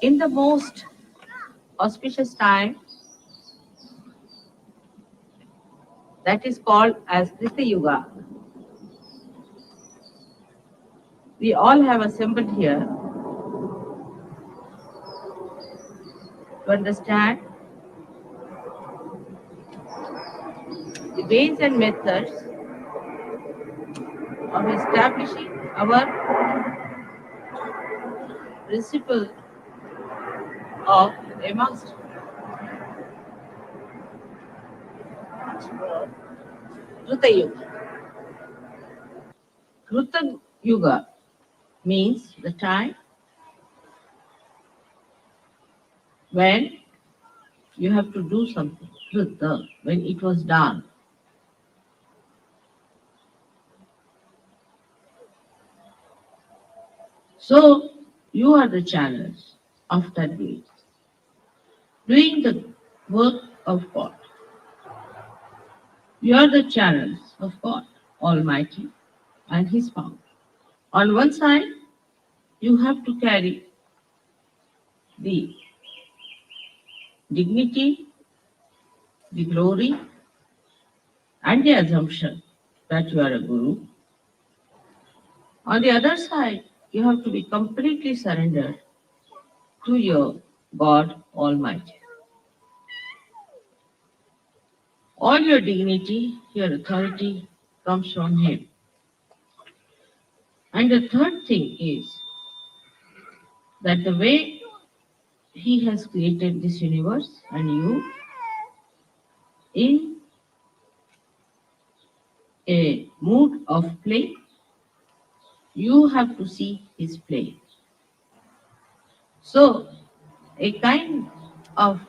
In the most auspicious time, that is called as Krita Yuga, we all have assembled here to understand the ways and methods of establishing our principle of a master. Krita Yuga. Krita Yuga means the time when you have to do something. Krita, when it was done. So you are the channels of that way, doing the work of God. You are the channels of God Almighty and His power. On one side, you have to carry the dignity, the glory, and the assumption that you are a guru. On the other side, you have to be completely surrendered to your God Almighty. All your dignity, your authority comes from Him. And the third thing is that the way He has created this universe and you in a mood of play, you have to see His play. So, a kind of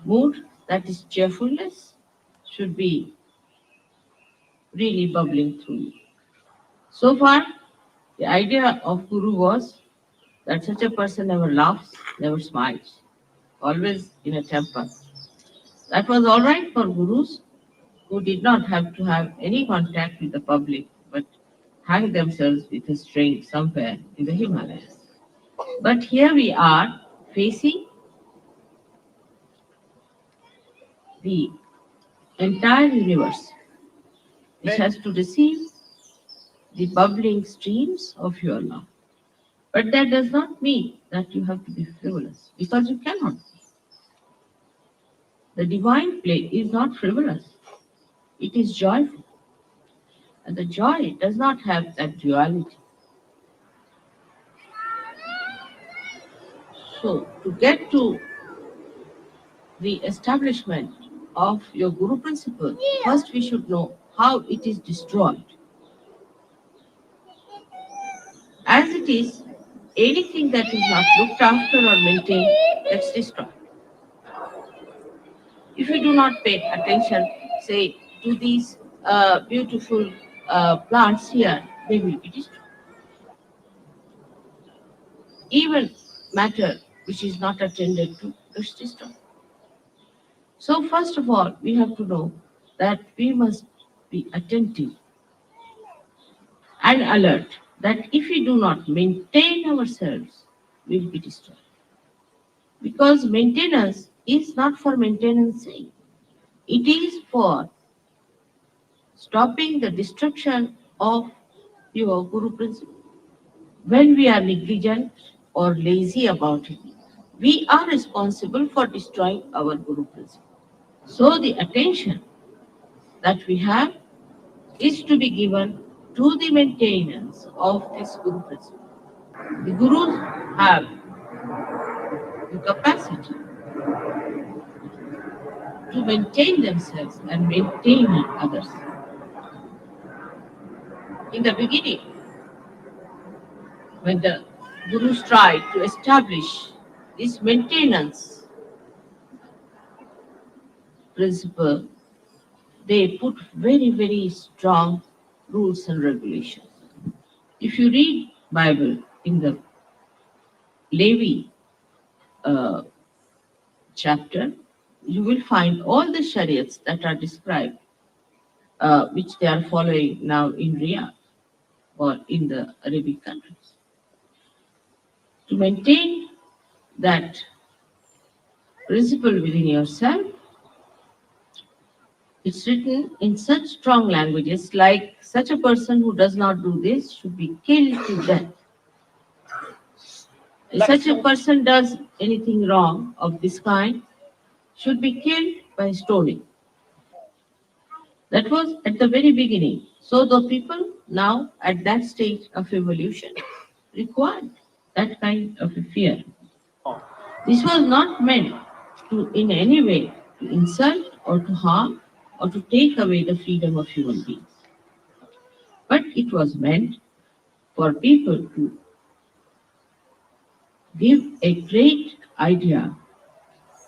mood that is cheerfulness should be really bubbling through you. So far, the idea of Guru was that such a person never laughs, never smiles, always in a temper. That was all right for Gurus who did not have to have any contact with the public but hang themselves with a string somewhere in the Himalayas. But here we are facing the entire universe, which has to receive the bubbling streams of your love. But that does not mean that you have to be frivolous, because you cannot be. The divine play is not frivolous, it is joyful. And the joy does not have that duality. So, to get to the establishment of your Guru principle, first we should know how it is destroyed. As it is, anything that is not looked after or maintained gets destroyed. If you do not pay attention, say, to these beautiful plants here, they will be destroyed. Even matter which is not attended to is destroyed. So, first of all, we have to know that we must be attentive and alert that if we do not maintain ourselves, we will be destroyed. Because maintenance is not for maintenance sake, it is for stopping the destruction of your Guru principle. When we are negligent or lazy about it, we are responsible for destroying our Guru principle. So, the attention that we have is to be given to the maintenance of this Guru principle. The Gurus have the capacity to maintain themselves and maintain others. In the beginning, when the Gurus tried to establish this maintenance principle, they put very, very strong rules and regulations. If you read Bible in the Levi chapter, you will find all the chariots that are described, which they are following now in Riyadh or in the Arabic countries. To maintain that principle within yourself. It's written in such strong languages, like such a person who does not do this should be killed to death. If such a person does anything wrong of this kind, should be killed by stoning. That was at the very beginning. So the people now at that stage of evolution required that kind of a fear. This was not meant to in any way to insult or to harm or to take away the freedom of human beings. But it was meant for people to give a great idea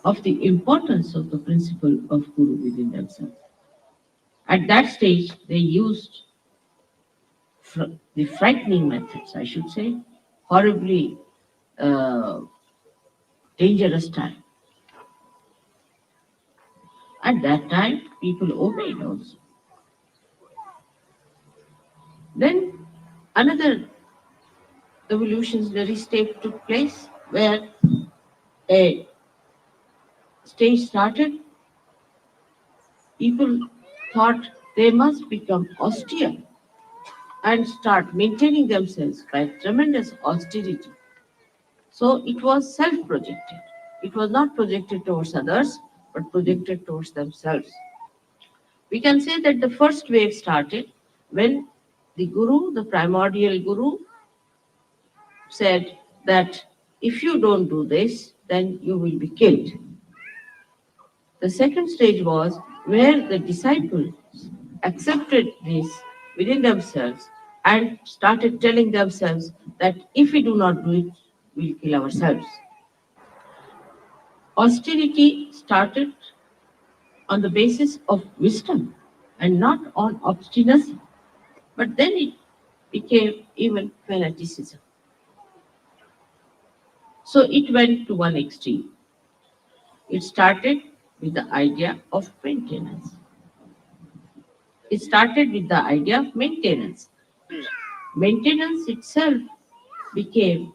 of the importance of the principle of Guru within themselves. At that stage, they used the frightening methods, I should say, horribly uh, dangerous time. At that time, people obeyed also. Then another evolutionary step took place where a stage started. People thought they must become austere and start maintaining themselves by tremendous austerity. So it was self projected. It was not projected towards others, but projected towards themselves. We can say that the first wave started when the Guru, the primordial Guru, said that if you don't do this, then you will be killed. The second stage was where the disciples accepted this within themselves and started telling themselves that if we do not do it, we'll kill ourselves. Austerity started on the basis of wisdom and not on obstinacy, but then it became even fanaticism. So it went to one extreme. It started with the idea of maintenance. It started with the idea of maintenance. Maintenance itself became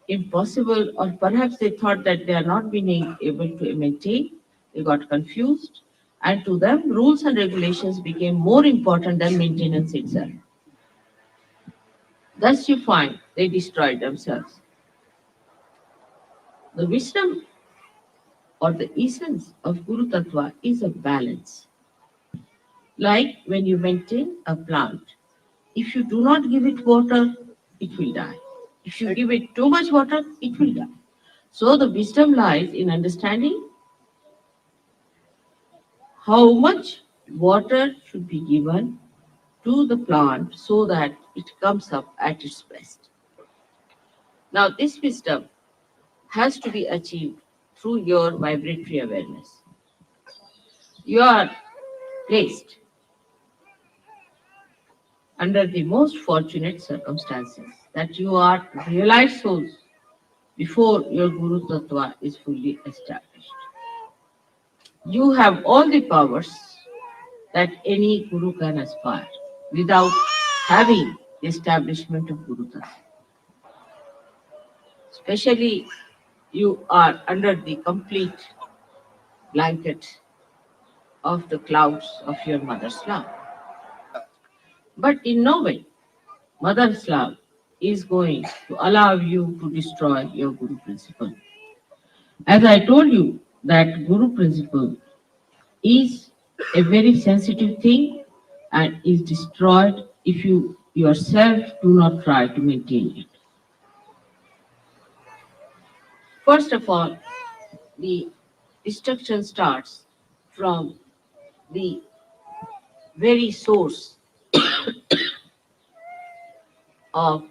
impossible, or perhaps they thought that they are not being able to maintain. They got confused, and to them, rules and regulations became more important than maintenance itself. Thus, you find they destroyed themselves. The wisdom or the essence of Guru Tattva is a balance. Like when you maintain a plant, if you do not give it water, it will die. If you give it too much water, it will die. So the wisdom lies in understanding how much water should be given to the plant so that it comes up at its best. Now, this wisdom has to be achieved through your vibratory awareness. You are placed under the most fortunate circumstances that you are realized souls before your Guru Tattva is fully established. You have all the powers that any Guru can aspire without having the establishment of Guru Tattva. Especially, you are under the complete blanket of the clouds of your mother's love. But in no way, mother's love is going to allow you to destroy your Guru principle. As I told you, that Guru principle is a very sensitive thing and is destroyed if you yourself do not try to maintain it. First of all, the destruction starts from the very source of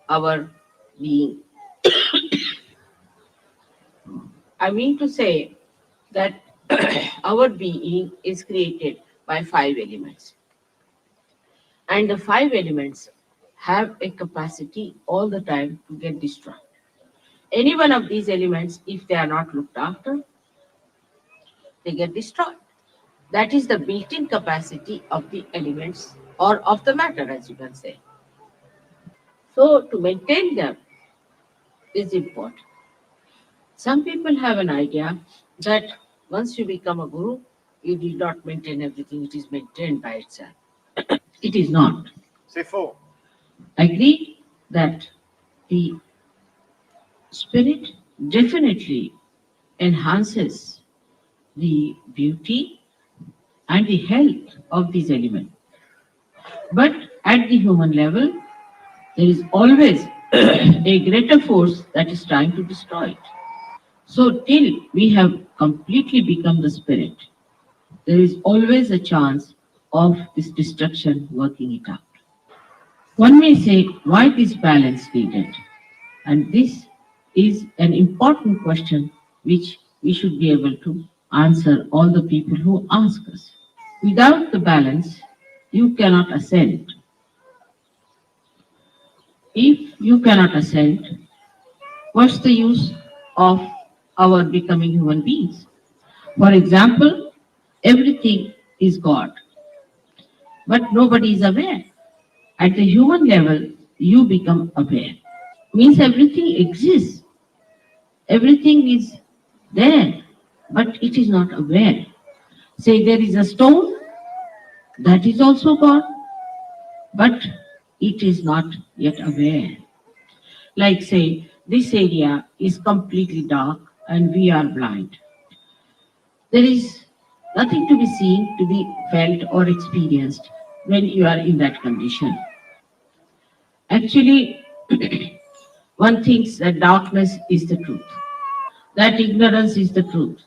our being. I mean to say that our being is created by five elements, and the five elements have a capacity all the time to get destroyed. Any one of these elements, if they are not looked after, they get destroyed. That is the built in capacity of the elements or of the matter, as you can say. So, to maintain them is important. Some people have an idea that once you become a guru, you did not maintain everything, it is maintained by itself. It is not. Say four. I agree that the spirit definitely enhances the beauty and the health of these elements. But at the human level, there is always a greater force that is trying to destroy it. So, till we have completely become the spirit, there is always a chance of this destruction working it out. One may say, why this balance needed? And this is an important question which we should be able to answer all the people who ask us. Without the balance, you cannot ascend. If you cannot ascend, what's the use of our becoming human beings? For example, everything is God, but nobody is aware. At the human level, you become aware. Means everything exists, everything is there, but it is not aware. Say there is a stone, that is also God, but it is not yet aware. Like say, this area is completely dark and we are blind. There is nothing to be seen, to be felt or experienced when you are in that condition. Actually, one thinks that darkness is the truth, that ignorance is the truth.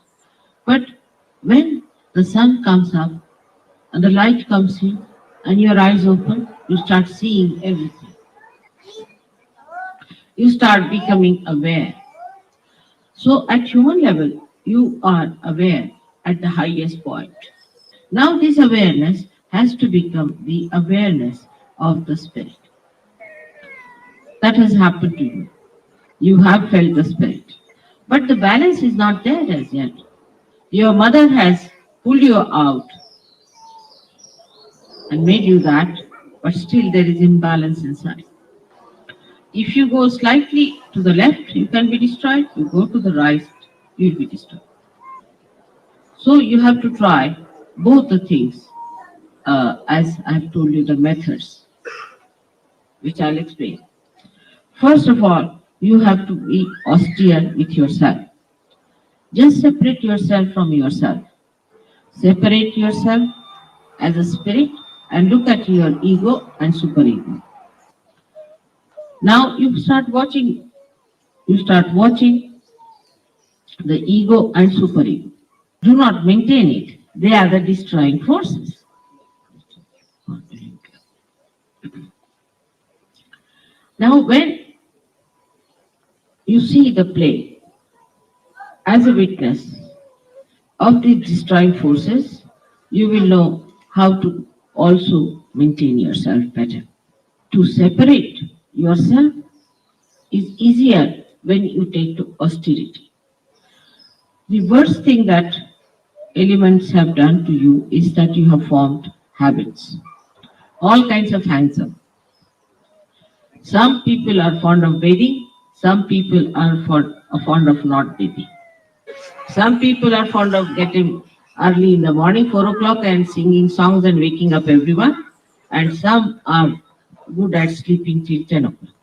But when the sun comes up and the light comes in and your eyes open, you start seeing everything. You start becoming aware. So at human level, you are aware at the highest point. Now this awareness has to become the awareness of the spirit. That has happened to you. You have felt the spirit. But the balance is not there as yet. Your mother has pulled you out and made you that, but still there is imbalance inside. If you go slightly to the left, you can be destroyed. You go to the right, you will be destroyed. So you have to try both the things, as I have told you the methods, which I'll explain. First of all, you have to be austere with yourself. Just separate yourself from yourself. Separate yourself as a spirit and look at your ego and superego. Now you start watching the ego and superego. Do not maintain it. They are the destroying forces. Now when you see the play as a witness of the destroying forces, you will know how to also maintain yourself better. To separate yourself is easier when you take to austerity. The worst thing that elements have done to you is that you have formed habits, all kinds of handsome. Some people are fond of bathing, some people are fond of not bathing. Some people are fond of getting early in the morning, 4 o'clock, and singing songs and waking up everyone, and some are good at sleeping till 10 o'clock.